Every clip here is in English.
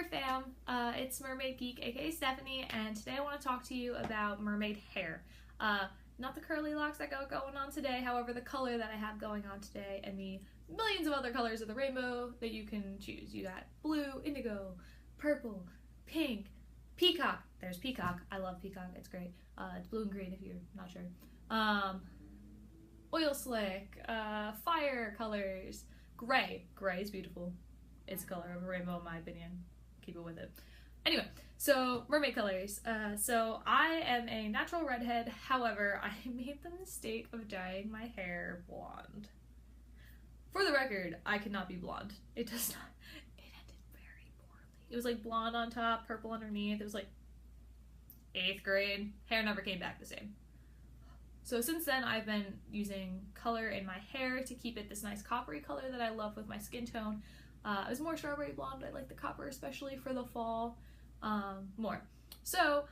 there fam, it's Mermaid Geek aka Stephanie, and today I want to talk to you about mermaid hair. Not the curly locks that got going on today, however the color that I have going on today and the millions of other colors of the rainbow that you can choose. You got blue, indigo, purple, pink, peacock. There's peacock. I love peacock. It's great. It's blue and green if you're not sure. Oil slick, fire colors, gray. Gray is beautiful. It's the color of a rainbow in my opinion. Keep it with it. Anyway, so mermaid colors. So I am a natural redhead, however, I made the mistake of dyeing my hair blonde. For the record, I cannot be blonde. It does not. It ended very poorly. It was like blonde on top, purple underneath. It was like 8th grade. Hair never came back the same. So since then, I've been using color in my hair to keep it this nice coppery color that I love with my skin tone. It was more strawberry blonde. I like the copper, especially for the fall, more. So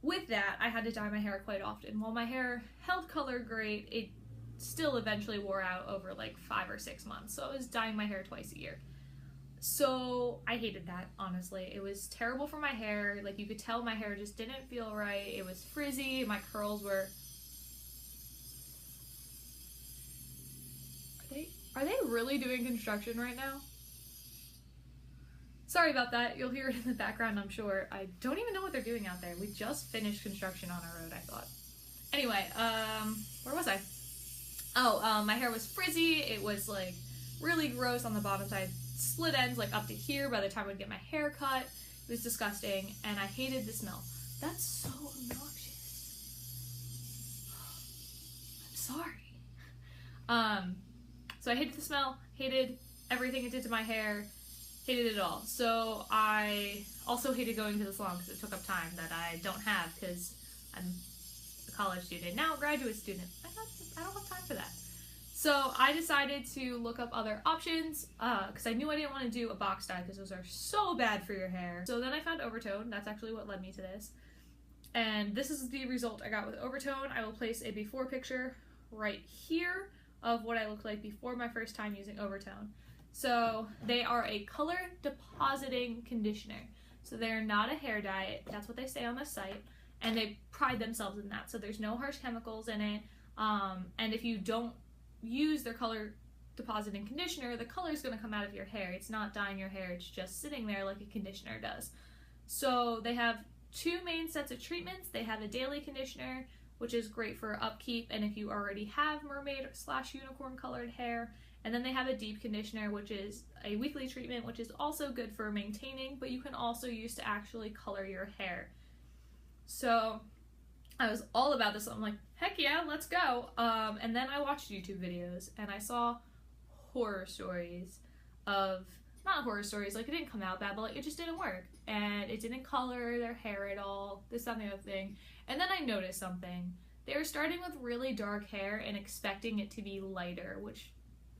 with that, I had to dye my hair quite often. While my hair held color great, it still eventually wore out over like 5 or 6 months. So I was dyeing my hair twice a year. So I hated that, honestly. It was terrible for my hair. Like, you could tell my hair just didn't feel right. It was frizzy. My curls were... Are they really doing construction right now? Sorry about that. You'll hear it in the background, I'm sure. I don't even know what they're doing out there. We just finished construction on our road, I thought. Anyway, where was I? Oh, my hair was frizzy. It was like really gross on the bottom side. Split ends like up to here by the time I'd get my hair cut. It was disgusting, and I hated the smell. That's so obnoxious. I'm sorry. So I hated the smell, hated everything it did to my hair, hated it all. So I also hated going to the salon because it took up time that I don't have because I'm a college student, now a graduate student. I don't have time for that. So I decided to look up other options because I knew I didn't want to do a box dye because those are so bad for your hair. So then I found Overtone. That's actually what led me to this. And this is the result I got with Overtone. I will place a before picture right here of what I looked like before my first time using Overtone. So they are a color depositing conditioner. So they're not a hair dye. That's what they say on the site. And they pride themselves in that. So there's no harsh chemicals in it. And if you don't use their color depositing conditioner, the color is going to come out of your hair. It's not dyeing your hair. It's just sitting there like a conditioner does. So they have 2 main sets of treatments. They have a daily conditioner, which is great for upkeep and if you already have mermaid/unicorn colored hair. And then they have a deep conditioner, which is a weekly treatment, which is also good for maintaining, but you can also use to actually color your hair. So I was all about this. I'm like, heck yeah, let's go. And then I watched YouTube videos and I saw horror stories of, not horror stories, like it didn't come out bad, but like it just didn't work. And it didn't color their hair at all, this, that, and the other thing. And then I noticed something. They were starting with really dark hair and expecting it to be lighter, which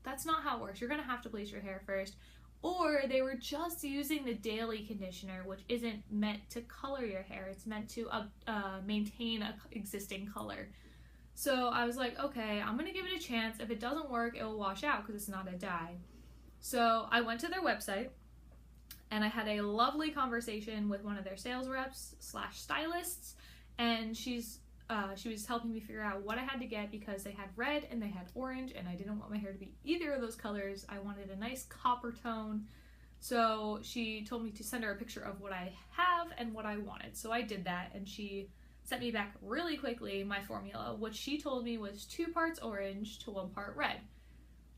that's not how it works. You're going to have to bleach your hair first. Or they were just using the daily conditioner, which isn't meant to color your hair. It's meant to maintain an existing color. So I was like, okay, I'm going to give it a chance. If it doesn't work, it will wash out because it's not a dye. So I went to their website and I had a lovely conversation with one of their sales reps / stylists, and she was helping me figure out what I had to get because they had red and they had orange, and I didn't want my hair to be either of those colors. I wanted a nice copper tone. So she told me to send her a picture of what I have and what I wanted. So I did that, and she sent me back really quickly my formula, which she told me was 2 parts orange to 1 part red.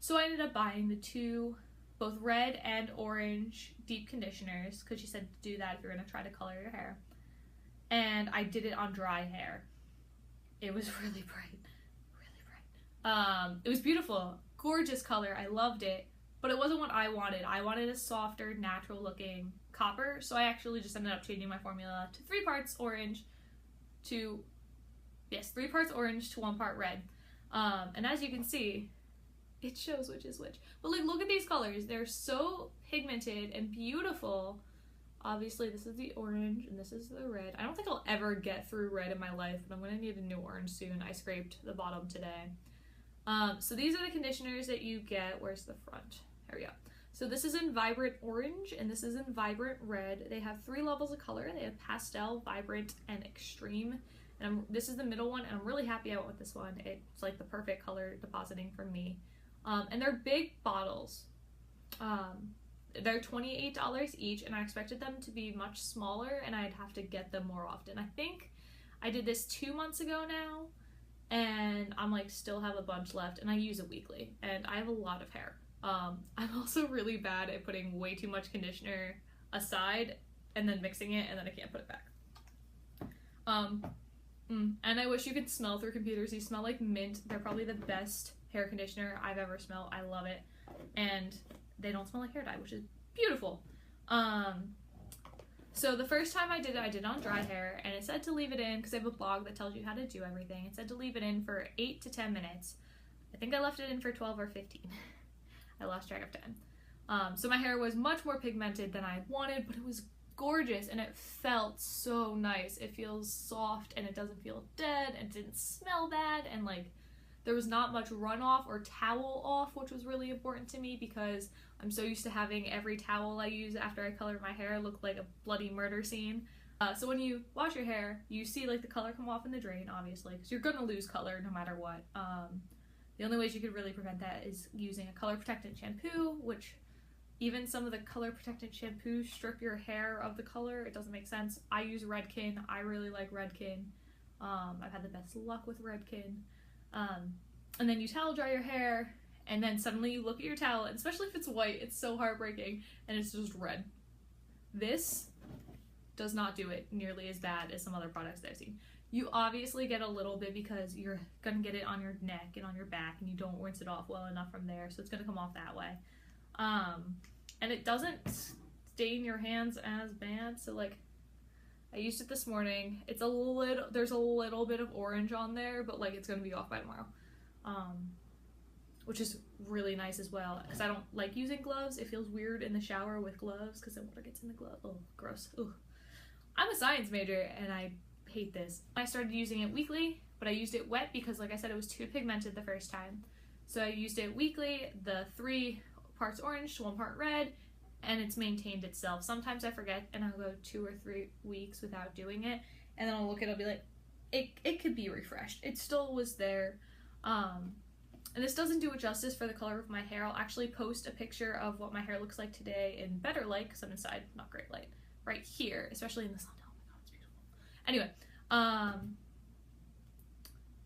So I ended up buying the 2, both red and orange deep conditioners, because she said to do that if you're going to try to color your hair. And I did it on dry hair. It was really bright, really bright. It was beautiful, gorgeous color. I loved it, but it wasn't what I wanted. I wanted a softer, natural looking copper. So I actually just ended up changing my formula to 3 parts orange to, 3 parts orange to 1 part red. And as you can see, it shows which is which. But like, look at these colors. They're so pigmented and beautiful. Obviously, this is the orange and this is the red. I don't think I'll ever get through red in my life, but I'm going to need a new orange soon. I scraped the bottom today. So these are the conditioners that you get. Where's the front? There we go. So this is in Vibrant Orange, and this is in Vibrant Red. They have 3 levels of color. They have Pastel, Vibrant, and Extreme. And this is the middle one, and I'm really happy I went with this one. It's like the perfect color depositing for me. And they're big bottles. They're $28 each, and I expected them to be much smaller, and I'd have to get them more often. I think I did this 2 months ago now, and I'm like still have a bunch left, and I use it weekly, and I have a lot of hair. I'm also really bad at putting way too much conditioner aside and then mixing it, and then I can't put it back. And I wish you could smell through computers. These smell like mint. They're probably the best hair conditioner I've ever smelled. I love it. And they don't smell like hair dye, which is beautiful. So the first time I did it on dry hair, and it said to leave it in, because I have a blog that tells you how to do everything. It said to leave it in for 8 to 10 minutes. I think I left it in for 12 or 15. I lost track of time. So my hair was much more pigmented than I wanted, but it was gorgeous, and it felt so nice. It feels soft, and it doesn't feel dead, and it didn't smell bad, and like there was not much runoff or towel off, which was really important to me because I'm so used to having every towel I use after I color my hair look like a bloody murder scene. So when you wash your hair, you see like the color come off in the drain, obviously, because you're gonna lose color no matter what. The only ways you could really prevent that is using a color protectant shampoo, which even some of the color protectant shampoos strip your hair of the color. It doesn't make sense. I use Redken. I really like Redken. I've had the best luck with Redken. And then you towel dry your hair, and then suddenly you look at your towel, and especially if it's white, it's so heartbreaking, and it's just red. This does not do it nearly as bad as some other products that I've seen. You obviously get a little bit because you're gonna get it on your neck and on your back, and you don't rinse it off well enough from there, so it's gonna come off that way. And it doesn't stain your hands as bad, so like I used it this morning. It's a little, there's a little bit of orange on there, but like it's gonna be off by tomorrow. Which is really nice as well, because I don't like using gloves. It feels weird in the shower with gloves because then water gets in the glove. Oh, gross. Ooh. I'm a science major and I hate this. I started using it weekly, but I used it wet because like I said, it was too pigmented the first time. So I used it weekly, the 3 parts orange to 1 part red, and it's maintained itself. Sometimes I forget and I'll go 2 or 3 weeks without doing it, and then I'll look at it and be like, it could be refreshed. It still was there. And this doesn't do it justice for the color of my hair. I'll actually post a picture of what my hair looks like today in better light, because I'm inside, not great light, right here, especially in the sun. Oh my god, it's beautiful. Anyway,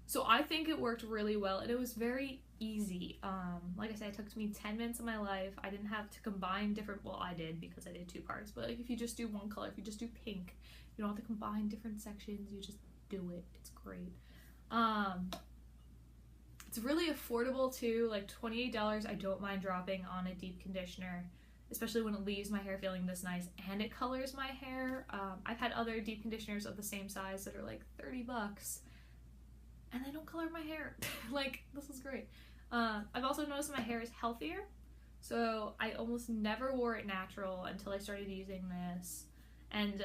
so I think it worked really well, and it was very easy. Like I said, it took me 10 minutes of my life. I didn't have to combine different, well, I did because I did 2 parts, but like if you just do one color, if you just do pink, you don't have to combine different sections, you just do it. It's great. It's really affordable too, like $28 I don't mind dropping on a deep conditioner, especially when it leaves my hair feeling this nice and it colors my hair. I've had other deep conditioners of the same size that are like $30 and they don't color my hair. Like, this is great. I've also noticed my hair is healthier, so I almost never wore it natural until I started using this, and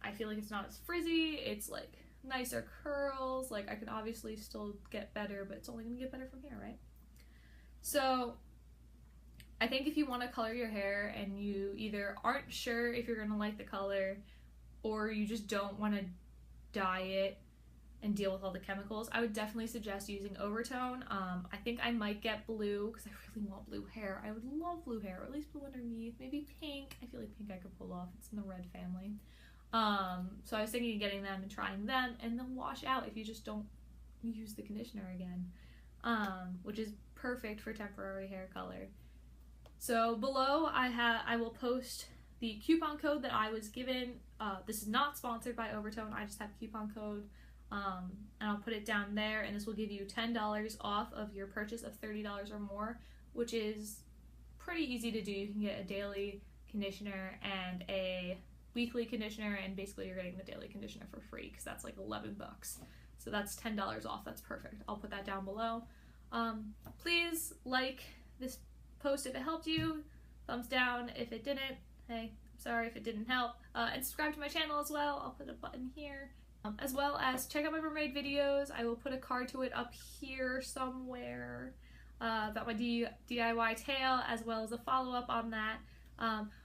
I feel like it's not as frizzy. It's like nicer curls. Like, I can obviously still get better, but it's only gonna get better from here, right? So I think if you want to color your hair and you either aren't sure if you're gonna like the color, or you just don't want to dye it and deal with all the chemicals, I would definitely suggest using Overtone. I think I might get blue because I really want blue hair. I would love blue hair, or at least blue underneath, maybe pink. I feel like pink I could pull off. It's in the red family. So I was thinking of getting them and trying them, and then wash out if you just don't use the conditioner again, which is perfect for temporary hair color. So below I will post the coupon code that I was given. This is not sponsored by Overtone, I just have coupon code, and I'll put it down there, and this will give you $10 off of your purchase of $30 or more, which is pretty easy to do. You can get a daily conditioner and a weekly conditioner, and basically you're getting the daily conditioner for free because that's like $11. So that's $10 off. That's perfect. I'll put that down below. Please like this post if it helped you. Thumbs down if it didn't. Hey, I'm sorry if it didn't help. And subscribe to my channel as well. I'll put a button here. As well as check out my mermaid videos. I will put a card to it up here somewhere. about my DIY tail, as well as a follow-up on that.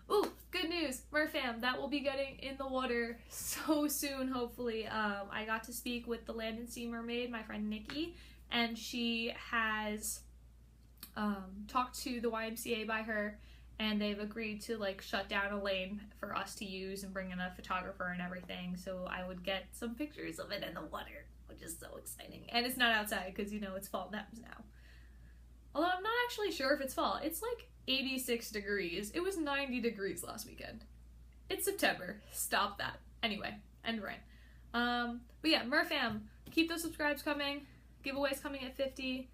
Ooh, good news, Merfam, that will be getting in the water so soon, hopefully. I got to speak with the Land and Sea Mermaid, my friend Nikki, and she has talked to the YMCA by her, and they've agreed to like shut down a lane for us to use and bring in a photographer and everything, so I would get some pictures of it in the water, which is so exciting. And it's not outside because, you know, it's fall temps now. Although I'm not actually sure if it's fall. It's like 86 degrees. It was 90 degrees last weekend. It's September. Stop that. Anyway, end rant. But yeah, Merfam, keep those subscribes coming. Giveaways coming at 50.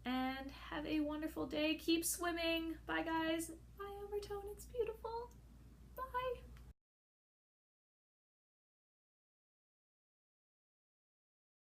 And have a wonderful day. Keep swimming. Bye, guys. Bye, Overtone. It's beautiful.